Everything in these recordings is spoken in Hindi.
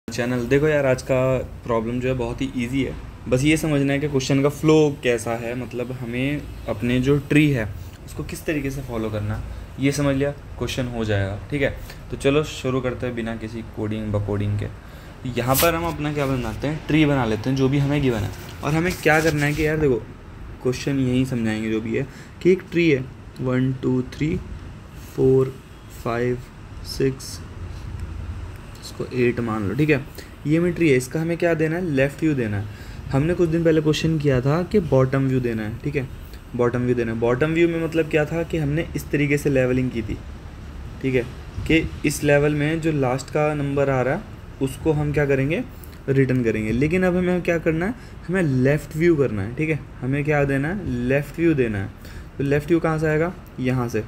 चैनल देखो यार, आज का प्रॉब्लम जो है बहुत ही इजी है। बस ये समझना है कि क्वेश्चन का फ्लो कैसा है, मतलब हमें अपने जो ट्री है उसको किस तरीके से फॉलो करना है, ये समझ लिया क्वेश्चन हो जाएगा। ठीक है, तो चलो शुरू करते हैं बिना किसी कोडिंग बकोडिंग के। यहाँ पर हम अपना क्या बनाते हैं, ट्री बना लेते हैं जो भी हमें गिवन है। और हमें क्या करना है कि यार देखो, क्वेश्चन यही समझाएंगे जो भी है कि एक ट्री है 1 2 3 4 5 6, इसको 8 मान लो। ठीक है, ये में ट्री है, इसका हमें क्या देना है, लेफ़्ट व्यू देना है। हमने कुछ दिन पहले क्वेश्चन किया था कि बॉटम व्यू देना है। ठीक है, बॉटम व्यू देना है। बॉटम व्यू में मतलब क्या था कि हमने इस तरीके से लेवलिंग की थी। ठीक है, कि इस लेवल में जो लास्ट का नंबर आ रहा है उसको हम क्या करेंगे, रिटर्न करेंगे। लेकिन अब हमें क्या करना है, हमें लेफ़्ट व्यू करना है। ठीक है, हमें क्या देना है, लेफ़्ट व्यू देना है। तो लेफ़्ट व्यू कहाँ से आएगा, यहाँ से।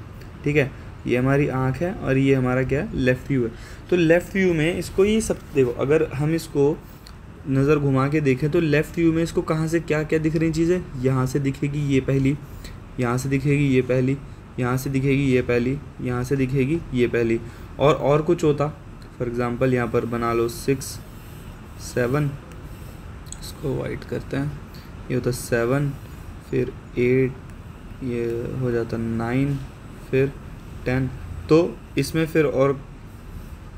ठीक है, ये हमारी आँख है और ये हमारा क्या है, लेफ़्ट व्यू है। तो लेफ़्ट व्यू में इसको ये सब देखो, अगर हम इसको नज़र घुमा के देखें तो लेफ़्ट व्यू में इसको कहाँ से क्या क्या दिख रही चीज़ें, यहाँ से दिखेगी ये पहली, यहाँ से दिखेगी ये पहली, यहाँ से दिखेगी ये पहली, यहाँ से दिखेगी ये पहली। और कुछ होता, फॉर एग्ज़ाम्पल यहाँ पर बना लो 6 7, इसको वाइट करते हैं, ये होता 7, फिर 8, ये हो जाता 9, फिर 10। तो इसमें फिर और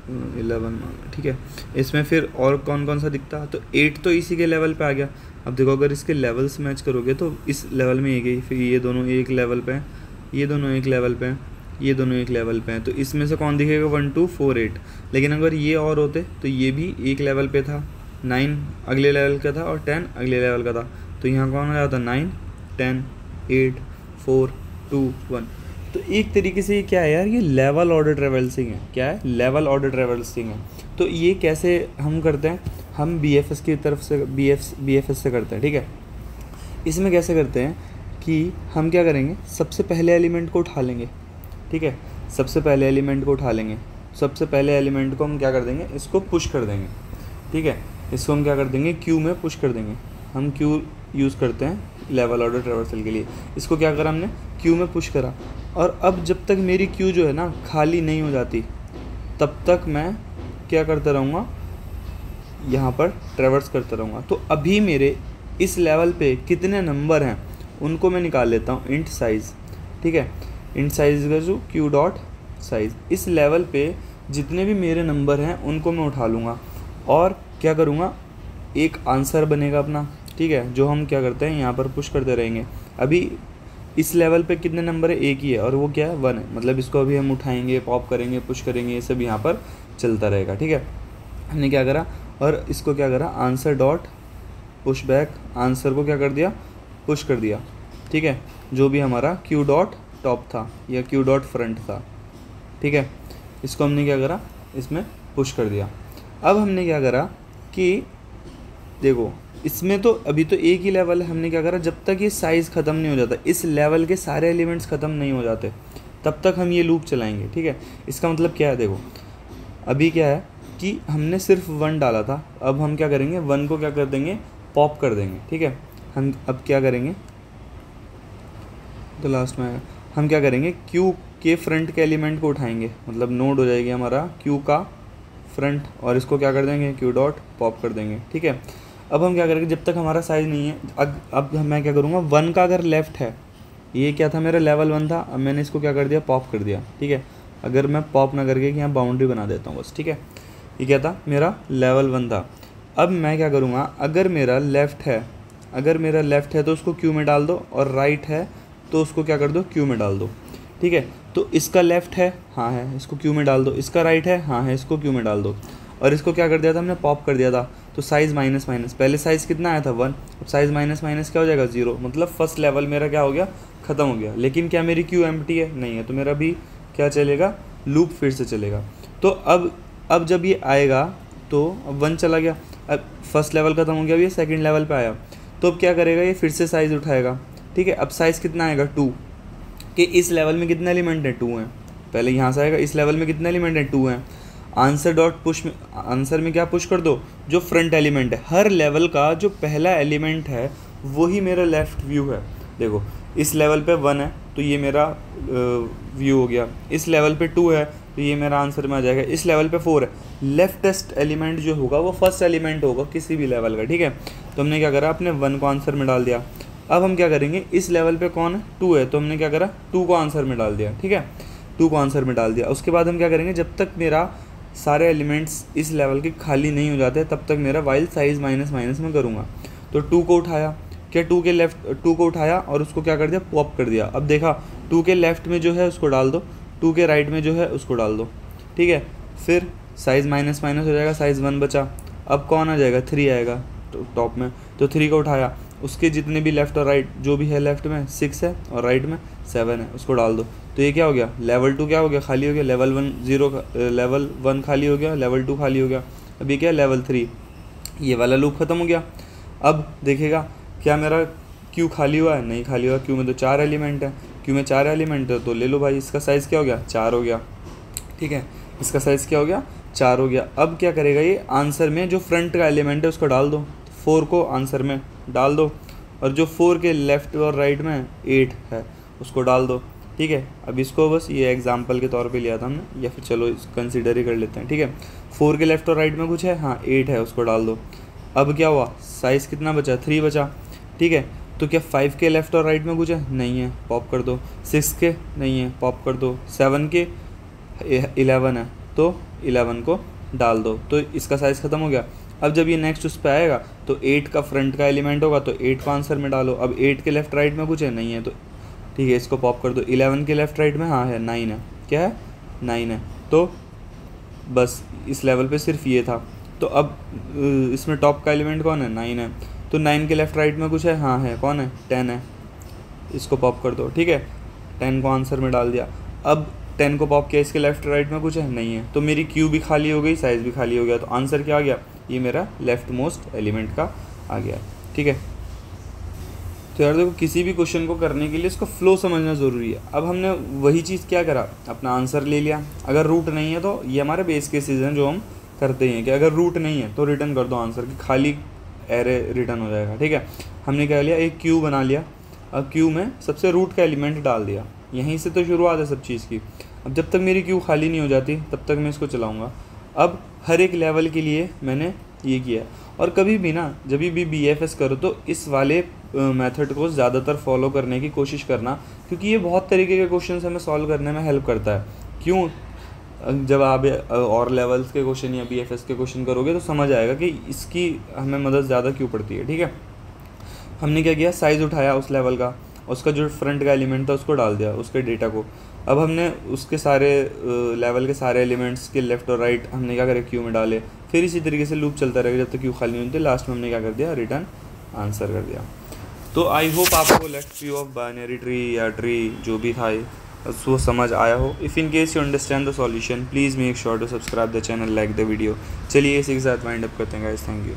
11 मान लो। ठीक है, इसमें फिर और कौन कौन सा दिखता, तो 8 तो इसी के लेवल पे आ गया। अब देखो, अगर इसके लेवल्स मैच करोगे तो इस लेवल में ये गई, फिर ये दोनों एक लेवल पे हैं, ये दोनों एक लेवल पे हैं, ये दोनों एक लेवल पे हैं। तो इसमें से कौन दिखेगा, 1 2 4 8। लेकिन अगर ये और होते तो ये भी एक लेवल पे था, 9 अगले लेवल का था और 10 अगले लेवल का था। तो यहाँ कौन हो जाता, 9 10 8 4 2 1। तो एक तरीके से ये क्या है यार, ये लेवल ऑर्डर ट्रेवल्सिंग है। क्या है, लेवल ऑर्डर ट्रेवल्सिंग है। तो ये कैसे हम करते हैं, हम BFS की तरफ से BFS से करते हैं। ठीक है, इसमें कैसे करते हैं कि हम क्या करेंगे, सबसे पहले एलिमेंट को उठा लेंगे। ठीक है, सबसे पहले एलिमेंट को उठा लेंगे। सबसे पहले एलिमेंट को हम क्या कर देंगे, इसको पुश कर देंगे। ठीक है, इसको हम क्या कर देंगे, क्यू में पुश कर देंगे। हम क्यू यूज़ करते हैं लेवल ऑर्डर ट्रेवर्सल के लिए। इसको क्या करा हमने, क्यू में पुश करा। और अब जब तक मेरी क्यू जो है ना खाली नहीं हो जाती, तब तक मैं क्या करता रहूँगा, यहाँ पर ट्रेवर्स करता रहूँगा। तो अभी मेरे इस लेवल पे कितने नंबर हैं उनको मैं निकाल लेता हूँ, इंट साइज़। ठीक है, इंट साइज़ का जो क्यू डॉट साइज़, इस लेवल पे जितने भी मेरे नंबर हैं उनको मैं उठा लूँगा और क्या करूँगा, एक आंसर बनेगा अपना। ठीक है, जो हम क्या करते हैं, यहाँ पर पुश करते रहेंगे। अभी इस लेवल पे कितने नंबर है, एक ही है, और वो क्या है, 1 है। मतलब इसको अभी हम उठाएंगे, पॉप करेंगे, पुश करेंगे, ये सब यहाँ पर चलता रहेगा। ठीक है, हमने क्या करा, और इसको क्या करा, answer dot push back, answer को क्या कर दिया, पुश कर दिया। ठीक है, जो भी हमारा क्यू डॉट टॉप था या क्यू डॉट फ्रंट था। ठीक है, इसको हमने क्या करा, इसमें पुश कर दिया। अब हमने क्या करा कि देखो, इसमें तो अभी तो एक ही लेवल है, हमने क्या करा, जब तक ये साइज़ ख़त्म नहीं हो जाता, इस लेवल के सारे एलिमेंट्स ख़त्म नहीं हो जाते, तब तक हम ये लूप चलाएंगे। ठीक है, इसका मतलब क्या है, देखो अभी क्या है कि हमने सिर्फ 1 डाला था, अब हम क्या करेंगे, 1 को क्या कर देंगे, पॉप कर देंगे। ठीक है, हम अब क्या करेंगे, तो लास्ट में हम क्या करेंगे, क्यू के फ्रंट के एलिमेंट को उठाएंगे, मतलब नोड हो जाएगी हमारा क्यू का फ्रंट, और इसको क्या कर देंगे, क्यू डॉट पॉप कर देंगे। ठीक है, अब हम क्या करेंगे, जब तक हमारा साइज़ नहीं है, अब मैं क्या करूँगा, 1 का अगर लेफ़्ट है, ये क्या था, मेरा लेवल 1 था, अब मैंने इसको क्या कर दिया, पॉप कर दिया। ठीक है, अगर मैं पॉप ना करके यहाँ बाउंड्री बना देता हूँ बस। ठीक है, ये क्या था, मेरा लेवल 1 था। अब मैं क्या करूँगा, अगर मेरा लेफ़्ट है तो उसको क्यू में डाल दो, और राइट है तो उसको क्या कर दो, क्यू में डाल दो। ठीक है, तो इसका लेफ़्ट है, हाँ है, इसको क्यू में डाल दो। इसका राइट है, हाँ है, इसको क्यू में डाल दो। और इसको क्या कर दिया था हमने, पॉप कर दिया था। तो साइज़ माइनस माइनस, पहले साइज़ कितना आया था, 1, अब साइज़ माइनस माइनस क्या हो जाएगा, 0। मतलब फर्स्ट लेवल मेरा क्या हो गया, ख़त्म हो गया। लेकिन क्या मेरी क्यू एम्प्टी है, नहीं है, तो मेरा भी क्या चलेगा, लूप फिर से चलेगा। तो अब जब ये आएगा तो अब 1 चला गया, अब फर्स्ट लेवल ख़त्म हो गया, अब ये सेकेंड लेवल पर आया, तो अब क्या करेगा, ये फिर से साइज़ उठाएगा। ठीक है, अब साइज़ कितना आएगा, 2, कि इस लेवल में कितने एलिमेंट हैं, 2 हैं। पहले यहाँ से आएगा, इस लेवल में कितने एलिमेंट हैं, 2 हैं। आंसर डॉट पुश में, आंसर में क्या पुश कर दो, जो फ्रंट एलिमेंट है, हर लेवल का जो पहला एलिमेंट है वही मेरा लेफ़्ट व्यू है। देखो, इस लेवल पे 1 है तो ये मेरा व्यू हो गया, इस लेवल पे 2 है तो ये मेरा आंसर में आ जाएगा। इस लेवल पे 4 है, लेफ्टेस्ट एलिमेंट जो होगा वो फर्स्ट एलिमेंट होगा किसी भी लेवल का, ठीक है। तो हमने क्या करा, अपने 1 को आंसर में डाल दिया। अब हम क्या करेंगे, इस लेवल पे कौन है, 2 है, तो हमने क्या करा, 2 को आंसर में डाल दिया, ठीक है, 2 को आंसर में डाल दिया। उसके बाद हम क्या करेंगे, जब तक मेरा सारे एलिमेंट्स इस लेवल के खाली नहीं हो जाते तब तक मेरा वाइल साइज माइनस माइनस में करूँगा। तो 2 को उठाया, क्या 2 के लेफ्ट 2 को उठाया और उसको क्या कर दिया, पॉप कर दिया। अब देखा 2 के लेफ्ट में जो है उसको डाल दो, 2 के राइट में जो है उसको डाल दो, ठीक है। फिर साइज़ माइनस माइनस हो जाएगा, साइज़ 1 बचा। अब कौन आ जाएगा, 3 आएगा टॉप में। तो 3 को उठाया, उसके जितने भी लेफ़्ट और राइट, जो भी है लेफ़्ट में 6 है और राइट में 7 है, उसको डाल दो। तो ये क्या हो गया, लेवल 2 क्या हो गया, खाली हो गया। लेवल 1 खाली हो गया, लेवल 2 खाली हो गया। अब ये क्या है, लेवल 3। ये वाला लूप ख़त्म हो गया। अब देखेगा क्या मेरा क्यू खाली हुआ है, नहीं खाली हुआ। क्यू में तो 4 एलिमेंट है, क्यू में 4 एलिमेंट है, तो ले लो भाई, इसका साइज़ क्या हो गया, 4 हो गया, ठीक है। इसका साइज़ क्या हो गया, 4 हो गया। अब क्या करेगा ये, आंसर में जो फ्रंट का एलिमेंट है उसको डाल दो, 4 को आंसर में डाल दो, और जो 4 के लेफ़्ट और राइट में 8 है उसको डाल दो, ठीक है। अब इसको बस ये एग्जांपल के तौर पे लिया था हमने, या फिर चलो कंसीडर ही कर लेते हैं, ठीक है। 4 के लेफ़्ट और राइट में कुछ है, हाँ 8 है, उसको डाल दो। अब क्या हुआ, साइज़ कितना बचा, 3 बचा, ठीक है। तो क्या 5 के लेफ़्ट और राइट में कुछ है, नहीं है, पॉप कर दो। 6 के नहीं है, पॉप कर दो। 7 के 11 है, तो 11 को डाल दो। तो इसका साइज़ ख़त्म हो गया। अब जब ये नेक्स्ट उस पर आएगा तो 8 का फ्रंट का एलिमेंट होगा, तो 8 को आंसर में डालो। अब 8 के लेफ़्ट राइट में कुछ है, नहीं है, तो ठीक है, इसको पॉप कर दो। 11 के लेफ़्ट राइट में हाँ है, 9 है, क्या है, 9 है। तो बस इस लेवल पे सिर्फ ये था। तो अब इसमें टॉप का एलिमेंट कौन है, 9 है। तो 9 के लेफ़्ट राइट में कुछ है, हाँ है, कौन है, 10 है, इसको पॉप कर दो, ठीक है। 10 को आंसर में डाल दिया। अब 10 को पॉप किया, इसके लेफ़्ट राइट में कुछ है, नहीं है, तो मेरी क्यू भी खाली हो गई, साइज़ भी खाली हो गया। तो आंसर क्या आ गया, ये मेरा लेफ़्ट मोस्ट एलिमेंट का आ गया, ठीक है। तो यार देखो, किसी भी क्वेश्चन को करने के लिए इसका फ्लो समझना ज़रूरी है। अब हमने वही चीज़ क्या करा, अपना आंसर ले लिया। अगर रूट नहीं है तो ये हमारे बेस केसेस हैं जो हम करते हैं कि अगर रूट नहीं है तो रिटर्न कर दो आंसर की, खाली एरे रिटर्न हो जाएगा, ठीक है। हमने क्या लिया, एक क्यू बना लिया। अब क्यू में सबसे रूट का एलिमेंट डाल दिया, यहीं से तो शुरुआत है सब चीज़ की। अब जब तक मेरी क्यू खाली नहीं हो जाती तब तक मैं इसको चलाऊँगा। अब हर एक लेवल के लिए मैंने ये किया। और कभी भी ना, जब भी BFS करो तो इस वाले मेथड को ज़्यादातर फॉलो करने की कोशिश करना, क्योंकि ये बहुत तरीके के क्वेश्चन हमें सॉल्व करने में हेल्प करता है। क्यों, जब आप और लेवल्स के क्वेश्चन या BFS के क्वेश्चन करोगे तो समझ आएगा कि इसकी हमें मदद ज़्यादा क्यों पड़ती है, ठीक है। हमने क्या किया, साइज़ उठाया उस लेवल का, उसका जो फ्रंट का एलिमेंट था उसको डाल दिया, उसके डेटा को। अब हमने उसके सारे लेवल के सारे एलिमेंट्स के लेफ़्ट और राइट हमने क्या करें, क्यू में डाले। फिर इसी तरीके से लूप चलता रहेगा जब तक क्यू खाली नहीं होती। लास्ट में हमने क्या कर दिया, रिटर्न आंसर कर दिया। तो आई होप आपको left view of binary tree या ट्री जो भी था वो समझ आया हो। If in case you understand the solution, please make sure to subscribe the channel, like the video. चलिए इसी के साथ वाइंड अप करते हैं गाइस, थैंक यू।